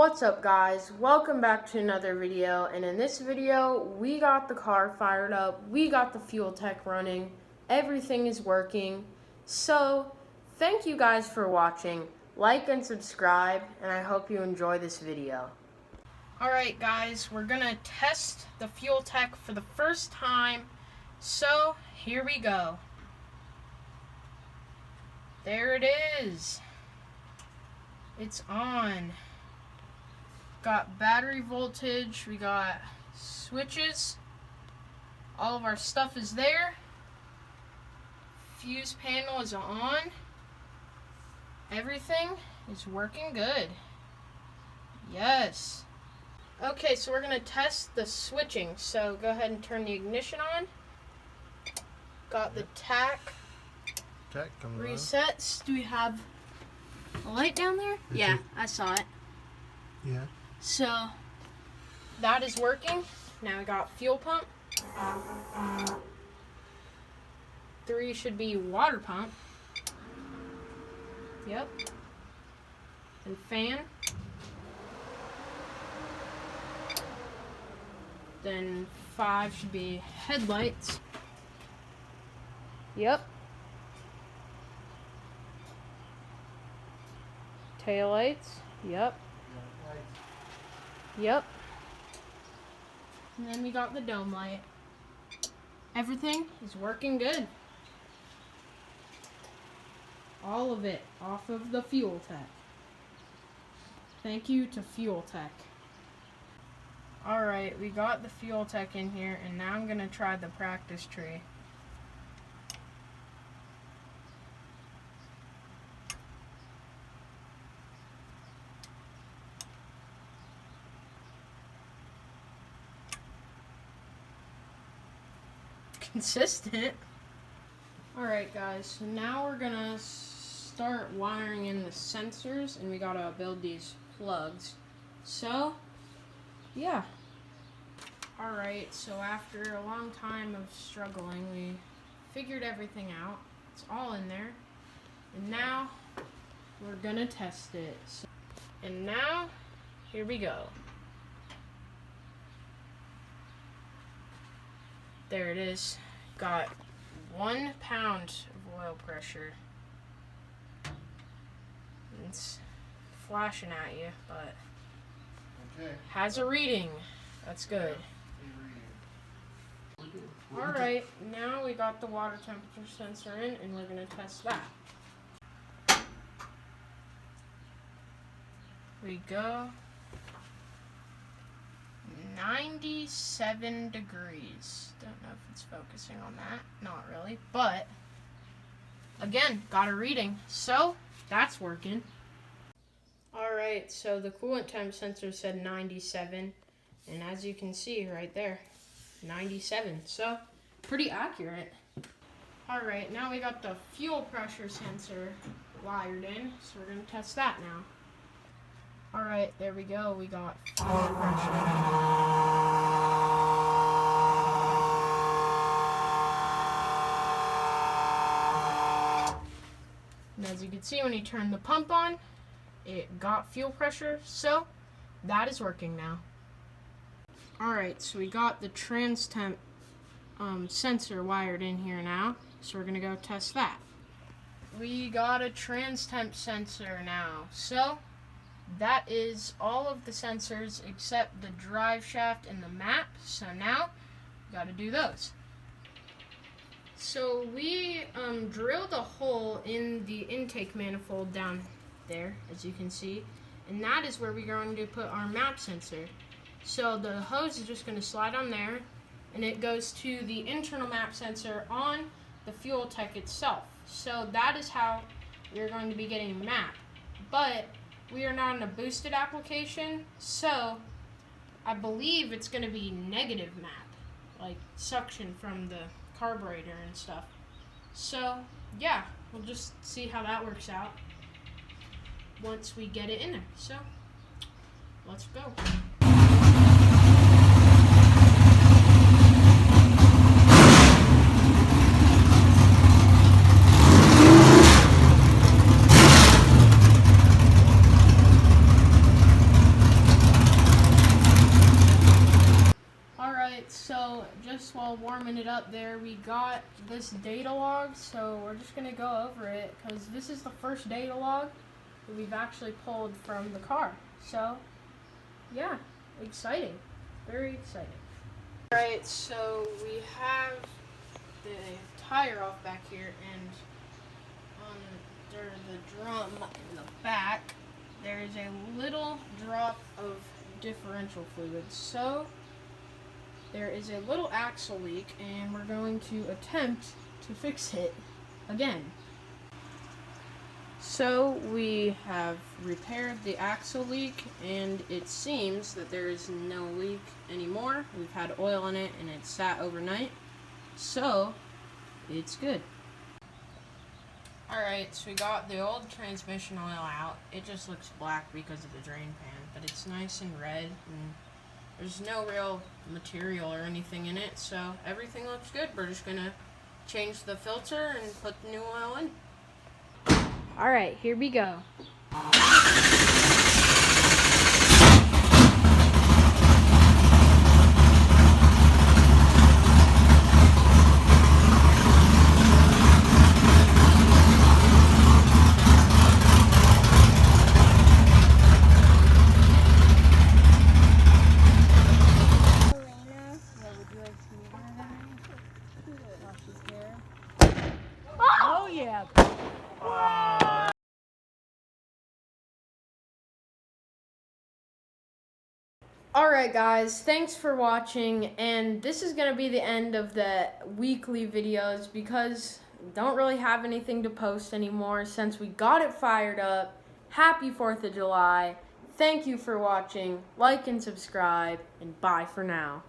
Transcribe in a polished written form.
What's up guys, welcome back to another video, and in this video we got the car fired up, we got the FuelTech running, everything is working. So thank you guys for watching, like and subscribe, and I hope you enjoy this video. Alright guys, we're gonna test the FuelTech for the first time, so here we go. There it is. It's on. Got battery voltage, we got switches, all of our stuff is there, fuse panel is on, everything is working good. Yes. Okay, so we're going to test the switching, so go ahead and turn the ignition on. Got the tach resets. Do we have a light down there? Yeah, I saw it. Yeah. So that is working. Now we got fuel pump. 3 should be water pump. Yep. And fan. Then 5 should be headlights. Yep. Taillights. Yep. Yep. And then we got the dome light. Everything is working good. All of it off of the FuelTech. Thank you to FuelTech. Alright, we got the FuelTech in here, and now I'm going to try the practice tree. Consistent. Alright guys, so now we're gonna start wiring in the sensors, and we gotta build these plugs. So yeah. Alright, so after a long time of struggling, we figured everything out. It's all in there, and now we're gonna test it. And now here we go. There it is. Got 1 pound of oil pressure. It's flashing at you, but has a reading. That's good. Alright, now we got the water temperature sensor in, and we're going to test that. Here we go. 97 degrees. Don't know if it's focusing on that. Not really. But, again, got a reading. So, that's working. Alright, so the coolant temp sensor said 97. And as you can see right there, 97. So, pretty accurate. Alright, now we got the fuel pressure sensor wired in. So, we're going to test that now. Alright, there we go. We got fuel pressure. And as you can see, when you turn the pump on, it got fuel pressure. So, that is working now. Alright, so we got the trans temp sensor wired in here now. So, we're going to go test that. We got a trans temp sensor now. So, that is all of the sensors except the drive shaft and the map. So now, we got to do those. So we drilled a hole in the intake manifold down there, as you can see. And that is where we're going to put our map sensor. So the hose is just going to slide on there, and it goes to the internal map sensor on the FuelTech itself. So that is how we're going to be getting a map. But we are not in a boosted application, so I believe it's going to be negative map, like suction from the carburetor and stuff. So, yeah, we'll just see how that works out once we get it in there. So, let's go. up there, we got this data log, so we're just going to go over it because this is the first data log that we've actually pulled from the car. So, yeah, exciting. Very exciting. Alright, so we have the tire off back here, and under the drum in the back, there is a little drop of differential fluid. So, there is a little axle leak, and we're going to attempt to fix it again. So we have repaired the axle leak, and it seems that there is no leak anymore. We've had oil in it, and it sat overnight, so it's good. Alright, so we got the old transmission oil out. It just looks black because of the drain pan, but it's nice and red, and there's no real material or anything in it, so everything looks good. We're just gonna change the filter and put the new oil in. Alright, here we go. Oh yeah. Alright guys, thanks for watching, and this is going to be the end of the weekly videos because we don't really have anything to post anymore since we got it fired up. Happy 4th of July. Thank you for watching. Like and subscribe, and bye for now.